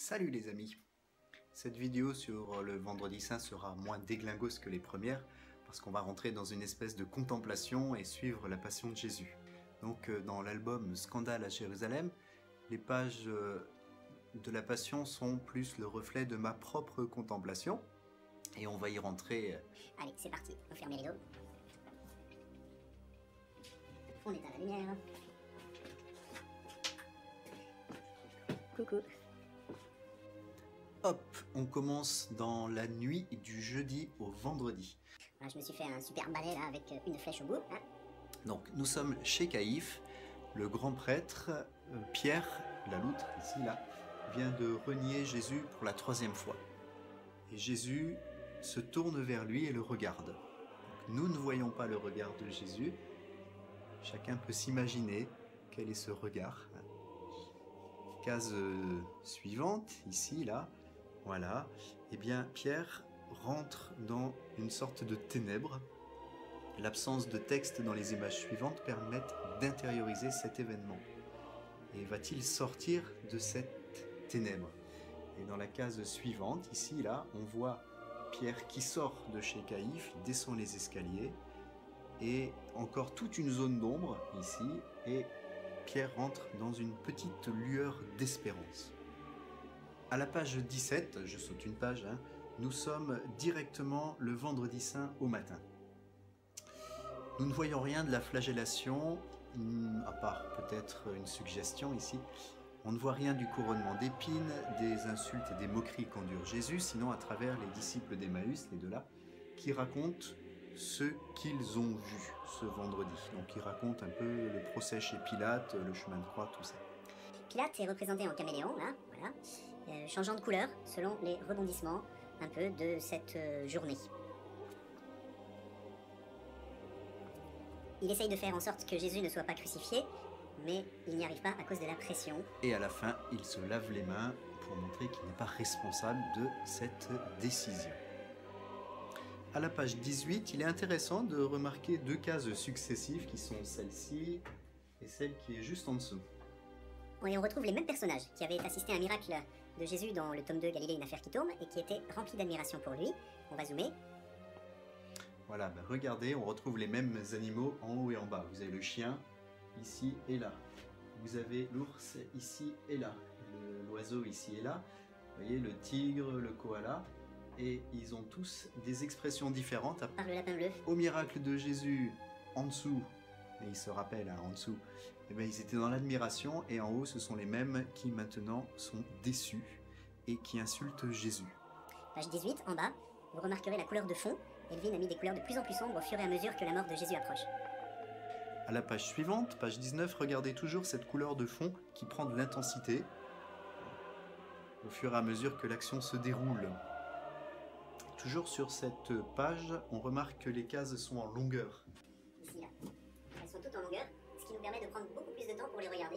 Salut les amis! Cette vidéo sur le Vendredi Saint sera moins déglingos que les premières parce qu'on va rentrer dans une espèce de contemplation et suivre la Passion de Jésus. Donc dans l'album Scandale à Jérusalem, les pages de la Passion sont plus le reflet de ma propre contemplation et on va y rentrer. Allez, c'est parti, on ferme les rideaux. On éteint la lumière. Coucou. Hop, on commence dans la nuit du jeudi au vendredi. Voilà, je me suis fait un super balai là avec une flèche au bout. Hein. Donc nous sommes chez Caïphe, le grand prêtre Pierre, la loutre ici là, vient de renier Jésus pour la 3e fois. Et Jésus se tourne vers lui et le regarde. Donc, nous ne voyons pas le regard de Jésus. Chacun peut s'imaginer quel est ce regard. Case suivante, ici, là, voilà. Eh bien, Pierre rentre dans une sorte de ténèbres. L'absence de texte dans les images suivantes permet d'intérioriser cet événement. Et va-t-il sortir de cette ténèbre? Et dans la case suivante, ici, là, on voit Pierre qui sort de chez Caïphe, descend les escaliers, et encore toute une zone d'ombre, ici, et Pierre rentre dans une petite lueur d'espérance. À la page 17, je saute une page, hein, nous sommes directement le Vendredi Saint au matin. Nous ne voyons rien de la flagellation, à part peut-être une suggestion ici. On ne voit rien du couronnement d'épines, des insultes et des moqueries qu'endure Jésus, sinon à travers les disciples d'Emmaüs, les deux là, qui racontent ce qu'ils ont vu ce vendredi. Donc ils racontent un peu le procès chez Pilate, le chemin de croix, tout ça. Pilate est représenté en caméléon, là, voilà, changeant de couleur selon les rebondissements un peu de cette journée. Il essaye de faire en sorte que Jésus ne soit pas crucifié, mais il n'y arrive pas à cause de la pression. Et à la fin, il se lave les mains pour montrer qu'il n'est pas responsable de cette décision. À la page 18, il est intéressant de remarquer deux cases successives qui sont celle-ci et celle qui est juste en dessous. Et on retrouve les mêmes personnages qui avaient assisté à un miracle de Jésus dans le tome 2 Galilée, une affaire qui tourne, et qui étaient remplis d'admiration pour lui. On va zoomer. Voilà, ben regardez, on retrouve les mêmes animaux en haut et en bas. Vous avez le chien ici et là. Vous avez l'ours ici et là. L'oiseau ici et là. Vous voyez, le tigre, le koala. Et ils ont tous des expressions différentes. Par le lapin bleu. Au miracle de Jésus, en dessous, et ils se rappellent, hein, en dessous, eh bien, ils étaient dans l'admiration, et en haut, ce sont les mêmes qui maintenant sont déçus et qui insultent Jésus. Page 18, en bas, vous remarquerez la couleur de fond. Elvin a mis des couleurs de plus en plus sombres au fur et à mesure que la mort de Jésus approche. À la page suivante, page 19, regardez toujours cette couleur de fond qui prend de l'intensité au fur et à mesure que l'action se déroule. Toujours sur cette page, on remarque que les cases sont en longueur. Ici, là. Elles sont toutes en longueur, ce qui nous permet de prendre beaucoup plus de temps pour les regarder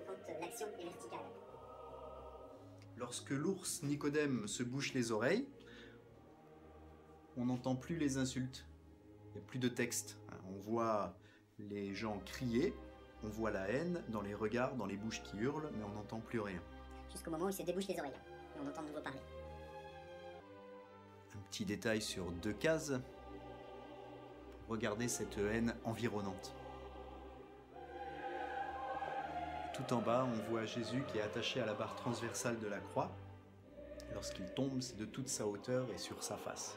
quand l'action est verticale. Lorsque l'ours Nicodème se bouche les oreilles, on n'entend plus les insultes. Il n'y a plus de texte. On voit les gens crier, on voit la haine dans les regards, dans les bouches qui hurlent, mais on n'entend plus rien. Jusqu'au moment où il se débouche les oreilles, et on entend de nouveau parler. Un petit détail sur deux cases. Regardez cette haine environnante. Tout en bas, on voit Jésus qui est attaché à la barre transversale de la croix. Lorsqu'il tombe, c'est de toute sa hauteur et sur sa face.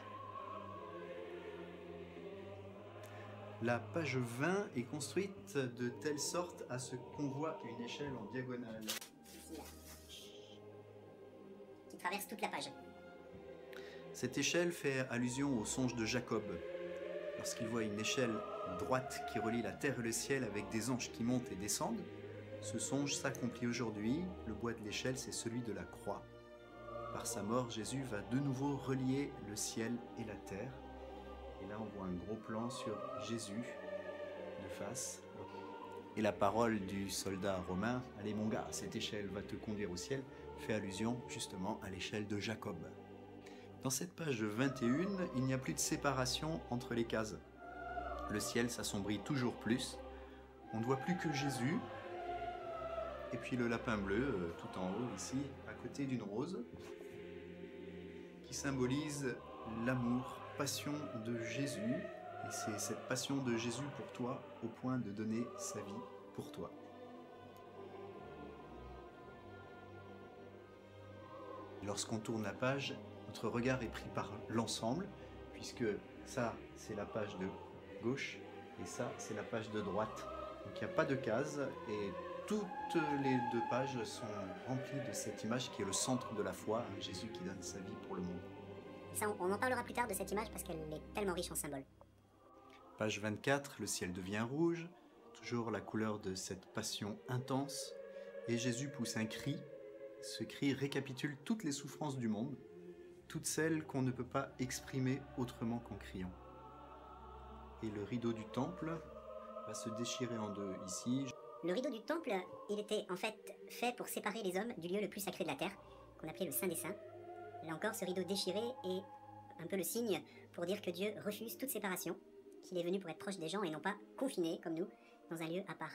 La page 20 est construite de telle sorte à ce qu'on voit une échelle en diagonale. Ici, là. Qui traverse toute la page. Cette échelle fait allusion au songe de Jacob. Lorsqu'il voit une échelle droite qui relie la terre et le ciel avec des anges qui montent et descendent, ce songe s'accomplit aujourd'hui. Le bois de l'échelle, c'est celui de la croix. Par sa mort, Jésus va de nouveau relier le ciel et la terre. Et là, on voit un gros plan sur Jésus, de face. Et la parole du soldat romain, « Allez mon gars, cette échelle va te conduire au ciel », fait allusion justement à l'échelle de Jacob. Dans cette page 21, il n'y a plus de séparation entre les cases. Le ciel s'assombrit toujours plus. On ne voit plus que Jésus. Et puis le lapin bleu, tout en haut ici, à côté d'une rose qui symbolise l'amour, passion de Jésus. Et c'est cette passion de Jésus pour toi au point de donner sa vie pour toi. Lorsqu'on tourne la page, notre regard est pris par l'ensemble, puisque ça, c'est la page de gauche, et ça, c'est la page de droite. Donc il n'y a pas de cases, et toutes les deux pages sont remplies de cette image qui est le centre de la foi, Jésus qui donne sa vie pour le monde. Ça, on en parlera plus tard de cette image parce qu'elle est tellement riche en symboles. Page 24, le ciel devient rouge, toujours la couleur de cette passion intense, et Jésus pousse un cri. Ce cri récapitule toutes les souffrances du monde, toutes celles qu'on ne peut pas exprimer autrement qu'en criant. Et le rideau du temple va se déchirer en deux ici. Le rideau du temple, il était en fait fait pour séparer les hommes du lieu le plus sacré de la terre, qu'on appelait le Saint des Saints. Là encore, ce rideau déchiré est un peu le signe pour dire que Dieu refuse toute séparation, qu'il est venu pour être proche des gens et non pas confiné, comme nous, dans un lieu à part.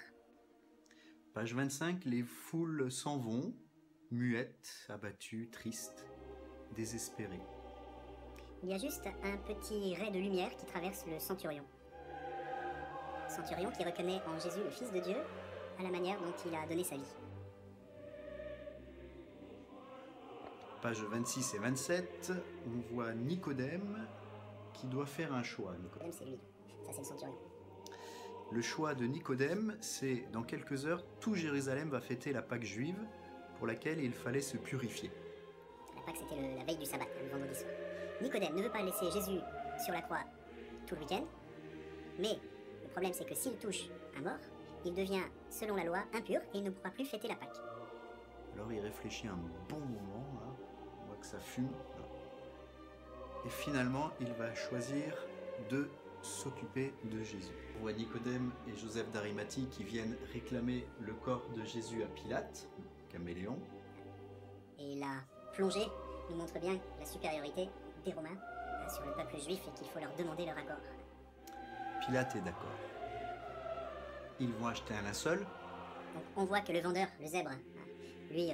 Page 25, les foules s'en vont, muettes, abattues, tristes, désespérées. Il y a juste un petit ray de lumière qui traverse le centurion. Centurion qui reconnaît en Jésus le Fils de Dieu à la manière dont il a donné sa vie. Pages 26 et 27, on voit Nicodème qui doit faire un choix. Nicodème, c'est lui. Ça, c'est le centurion. Le choix de Nicodème, c'est dans quelques heures, tout Jérusalem va fêter la Pâque juive pour laquelle il fallait se purifier. La Pâque, c'était la veille du sabbat, le vendredi soir. Nicodème ne veut pas laisser Jésus sur la croix tout le week-end, mais le problème, c'est que s'il touche un mort, il devient, selon la loi, impur et il ne pourra plus fêter la Pâque. Alors il réfléchit un bon moment, là. On voit que ça fume. Là. Et finalement, il va choisir de s'occuper de Jésus. On voit Nicodème et Joseph d'Arimathie qui viennent réclamer le corps de Jésus à Pilate, caméléon. Et la plongée nous montre bien la supériorité des Romains sur le peuple juif et qu'il faut leur demander leur accord. Pilate est d'accord. Ils vont acheter un linceul. Donc on voit que le vendeur, le zèbre, lui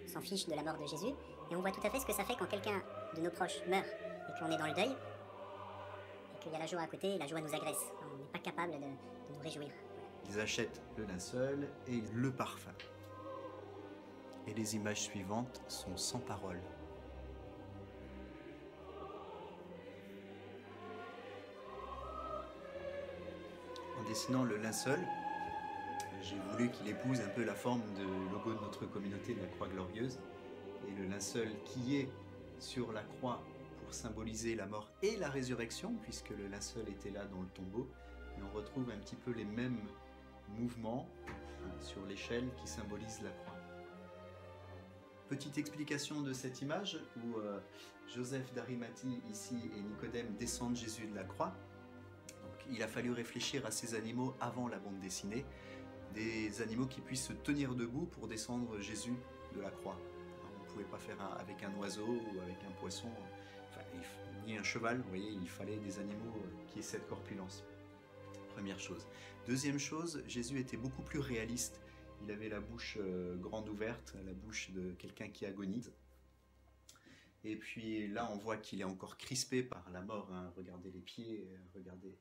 s'en fiche de la mort de Jésus. Et on voit tout à fait ce que ça fait quand quelqu'un de nos proches meurt et qu'on est dans le deuil. Et qu'il y a la joie à côté et la joie nous agresse. On n'est pas capable de nous réjouir. Ils achètent le linceul et le parfum. Et les images suivantes sont sans parole. En dessinant le linceul, j'ai voulu qu'il épouse un peu la forme de logo de notre communauté de la Croix Glorieuse. Et le linceul qui est sur la croix pour symboliser la mort et la résurrection, puisque le linceul était là dans le tombeau. Et on retrouve un petit peu les mêmes mouvements sur l'échelle qui symbolisent la croix. Petite explication de cette image où Joseph d'Arimathie ici et Nicodème descendent Jésus de la croix. Donc, il a fallu réfléchir à ces animaux avant la bande dessinée, des animaux qui puissent se tenir debout pour descendre Jésus de la croix. Alors, on ne pouvait pas faire avec un oiseau ou avec un poisson, enfin, ni un cheval, vous voyez, il fallait des animaux qui aient cette corpulence. Première chose. Deuxième chose, Jésus était beaucoup plus réaliste. Il avait la bouche grande ouverte, la bouche de quelqu'un qui agonise. Et puis là, on voit qu'il est encore crispé par la mort. Hein. Regardez les pieds, regardez.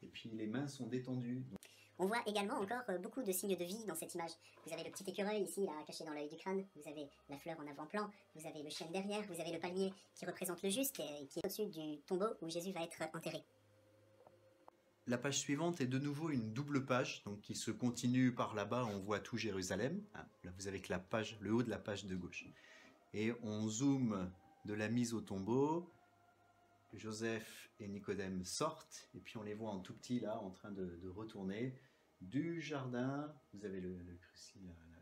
Et puis les mains sont détendues. On voit également encore beaucoup de signes de vie dans cette image. Vous avez le petit écureuil ici, là, caché dans l'œil du crâne. Vous avez la fleur en avant-plan. Vous avez le chêne derrière. Vous avez le palmier qui représente le juste et qui est au-dessus du tombeau où Jésus va être enterré. La page suivante est de nouveau une double page, donc qui se continue par là-bas, on voit tout Jérusalem. Là, vous avez que la page, le haut de la page de gauche. Et on zoome de la mise au tombeau. Joseph et Nicodème sortent, et puis on les voit en tout petit, là, en train de retourner du jardin. Vous avez la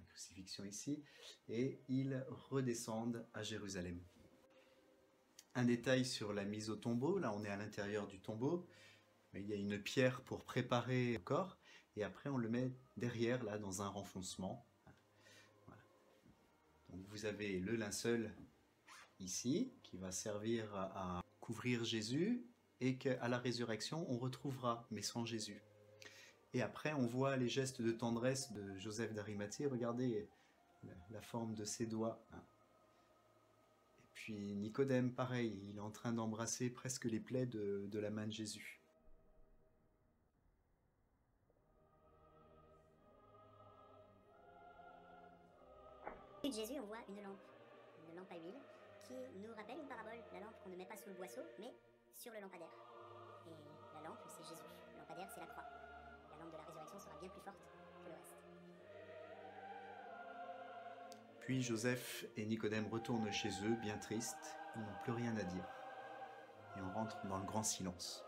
crucifixion ici, et ils redescendent à Jérusalem. Un détail sur la mise au tombeau, là on est à l'intérieur du tombeau. Il y a une pierre pour préparer le corps et après on le met derrière là dans un renfoncement. Voilà. Donc vous avez le linceul ici qui va servir à couvrir Jésus et qu'à la résurrection on retrouvera mais sans Jésus. Et après on voit les gestes de tendresse de Joseph d'Arimathie. Regardez la forme de ses doigts. Puis Nicodème, pareil, il est en train d'embrasser presque les plaies de la main de Jésus. De Jésus, on voit une lampe à huile, qui nous rappelle une parabole, la lampe qu'on ne met pas sous le boisseau, mais sur le lampadaire. Et la lampe, c'est Jésus. Le lampadaire, c'est la croix. La lampe de la résurrection sera bien plus forte que le reste. Puis Joseph et Nicodème retournent chez eux, bien tristes, ils n'ont plus rien à dire. Et on rentre dans le grand silence.